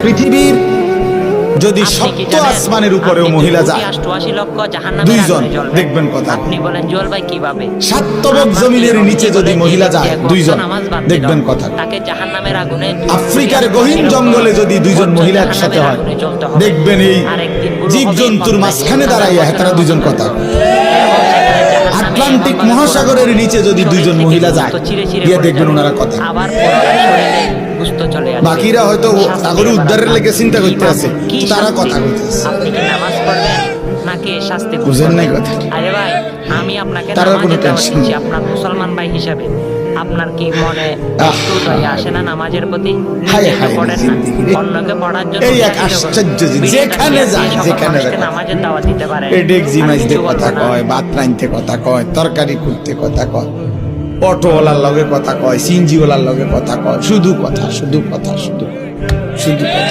পৃথিবীর যদি সপ্ত আসমানের উপরেও মহিলা যায় 88 লক্ষ জাহান্নামের দুইজন আগুনে জ্বলবে। দেখবেন কথা আপনি বলেন জ্বলবে কিভাবে? সাতবক জমিনের নিচে যদি মহিলা যায় দুইজন দেখবেন কথা তাকে জাহান্নামের আগুনে আফ্রিকার গহীন জঙ্গলে যদি দুইজন মহিলা একসাথে হয় দেখবেন এই জীবজন্তুর মাঝখানে দাঁড়াইয়া তারা দুইজন কথা আটলান্টিক মহাসাগরের নিচে যদি দুইজন মহিলা যায় গিয়ে দেখবেন ওনারা কথা আবার পুনরায় শরীরে গুস্ত চলে আসে। বাকিরা হয়তো সাগরে উদ্ধারের লেগে চিন্তা করতে আছে তারা কথা কইতেছে আপনি কি নামাজ পড়বেন নাকি শাস্তি বুঝেন নাই কথা আরে ভাই আমি আপনাকে তারার কোনো নামাজে দাওয়াত টেনশন দিচ্ছি আপনার মুসলমান ভাই হিসেবে আপনার কি মনে একটু দয়া আসে না নামাজের প্রতি? হায় নিজে তো হায় পড়েন না, জিন্দেগি রে। অন্যকে পড়ার জন্য এই এক আশ্চর্য জিনিস, যেখানে যায় যেখানে যায় নামাজের দাওয়াত দিতে পারে এই ডেকজি মাইজতে কথা কয় ভাত রাইনতে কথা কয় তরকারি করতে কথা কয় অটোওয়ালার লগে কথা কয় সিনজিওয়ালার লগে কথা কয় শুধু কথা শুধু কথা শুধু শুধু কথা